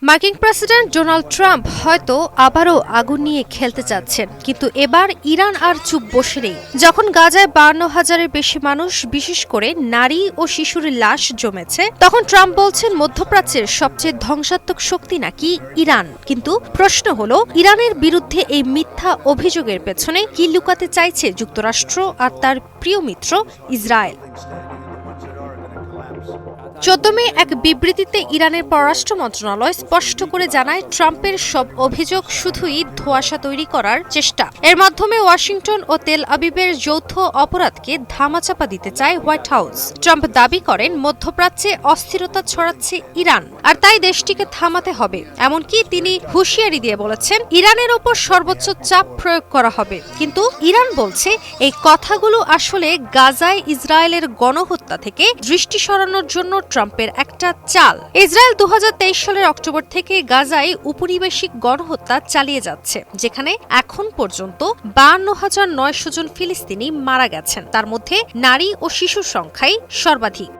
মার্কিন president Donald Trump হয়তো আবারও আগুন নিয়ে খেলতে চাচ্ছেন, কিন্তু এবার ইরান আর চুপ বসে নেই। যখন গাজায় 52,000-এর বেশি মানুষ, বিশেষ করে নারী ও শিশুর লাশ জমেছে, তখন ট্রাম্প বলছেন মধ্যপ্রাচ্যের সবচেয়ে ধ্বংসাত্মক শক্তি নাকি ইরান। কিন্তু প্রশ্ন হলো, ইরানের বিরুদ্ধে এই মিথ্যা অভিযোগের পেছনে কি লুকাতে চাইছে যুক্তরাষ্ট্র আর তার প্রিয় মিত্র ইসরায়েল? 14 মে এক বিবৃতিতে ইরানের পররাষ্ট্র মন্ত্রণালয় স্পষ্ট করে জানায়, ট্রাম্পের সব অভিযোগ শুধুই ধোঁয়াশা তৈরি করার চেষ্টা। এর মাধ্যমে ওয়াশিংটন ও তেল আবিবের যৌথ অপরাধকে ধামাচাপা দিতে চায় হোয়াইট হাউস। ট্রাম্প দাবি করেন মধ্যপ্রাচ্যে অস্থিরতা ছড়াচ্ছে ইরান, আর তাই দেশটিকে থামাতে হবে। এমনকি তিনি হুঁশিয়ারি দিয়ে বলেছেন, ইরানের ওপর সর্বোচ্চ চাপ প্রয়োগ করা হবে। কিন্তু ইরান বলছে, এই কথাগুলো আসলে গাজায় ইসরায়েলের গণহত্যা থেকে দৃষ্টি সরানোর জন্য ট্রাম্পের একটা চাল। ইসরায়েল 2023 সালের অক্টোবর থেকে গাজায় উপনিবেশিক গণহত্যা চালিয়ে যাচ্ছে, যেখানে এখন পর্যন্ত 52,900 জন ফিলিস্তিনি মারা গেছেন। তার মধ্যে নারী ও শিশুর সংখ্যাই সর্বাধিক।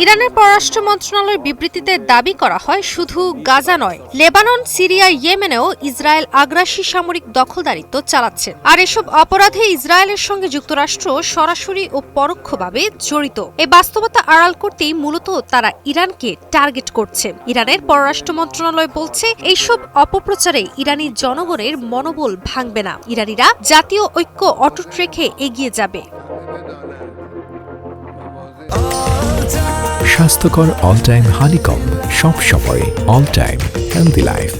ইরানের পররাষ্ট্র মন্ত্রণালয়ের বিবৃতিতে দাবি করা হয়, শুধু গাজা নয়, লেবানন, সিরিয়া, ইয়েমেনেও ইসরায়েল আগ্রাসী সামরিক দখলদারিত্ব চালাচ্ছে। আর এসব অপরাধে ইসরায়েলের সঙ্গে যুক্তরাষ্ট্র সরাসরি ও পরোক্ষভাবে জড়িত। এই বাস্তবতা আড়াল করতেই মূলত তারা ইরানকে টার্গেট করছে। ইরানের পররাষ্ট্র মন্ত্রণালয় বলছে, এইসব অপপ্রচারে ইরানি জনগণের মনোবল ভাঙবে না। ইরানিরা জাতীয় ঐক্য অটুট রেখে এগিয়ে যাবে। স্বাস্থ্যকর অল টাইম হানিকম্ব, সব সময় অল টাইম হেলদি লাইফ।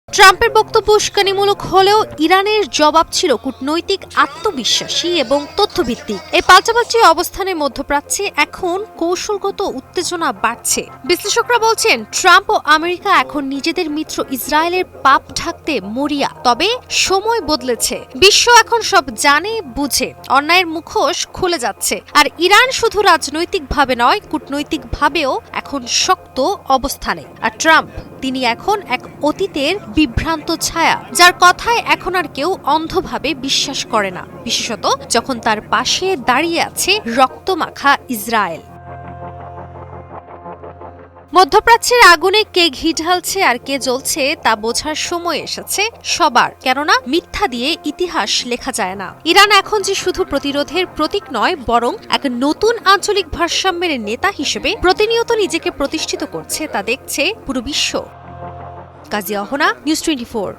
ট্রাম্পের বক্তব্য উস্কানিমূলক হলেও ইরানের জবাব ছিল কূটনৈতিক, আত্মবিশ্বাসী এবং তথ্যভিত্তিক। এই পাল্টাপাল্টি অবস্থানে মধ্যপ্রাচ্যে এখন কৌশলগত উত্তেজনা বাড়ছে। বিশ্লেষকরা বলছেন, ট্রাম্প ও আমেরিকা এখন নিজেদের মিত্র ইসরায়েলের পাপ ঢাকতে মরিয়া। তবে সময় বদলেছে, বিশ্ব এখন সব জানে বুঝে, অন্যায়ের মুখোশ খুলে যাচ্ছে। আর ইরান শুধু রাজনৈতিকভাবে নয়, কূটনৈতিকভাবেও এখন শক্ত অবস্থানে। আর ট্রাম্প, তিনি এখন এক অতীতের বিভ্রান্ত ছায়া, যার কথায় এখন আর কেউ অন্ধভাবে বিশ্বাস করে না, বিশেষত যখন তার পাশে দাঁড়িয়ে আছে রক্তমাখা ইসরায়েল। মধ্যপ্রাচ্যের আগুনে কে ঘি ঢালছে আর কে জ্বলছে তা বোঝার সময় এসেছে সবার, কেননা মিথ্যা দিয়ে ইতিহাস লেখা যায় না। ইরান এখন যে শুধু প্রতিরোধের প্রতীক নয়, বরং এক নতুন আঞ্চলিক ভারসাম্যের নেতা হিসেবে প্রতিনিয়ত নিজেকে প্রতিষ্ঠিত করছে, তা দেখছে পুরো বিশ্ব। কাজী অহনা, নিউজ 24।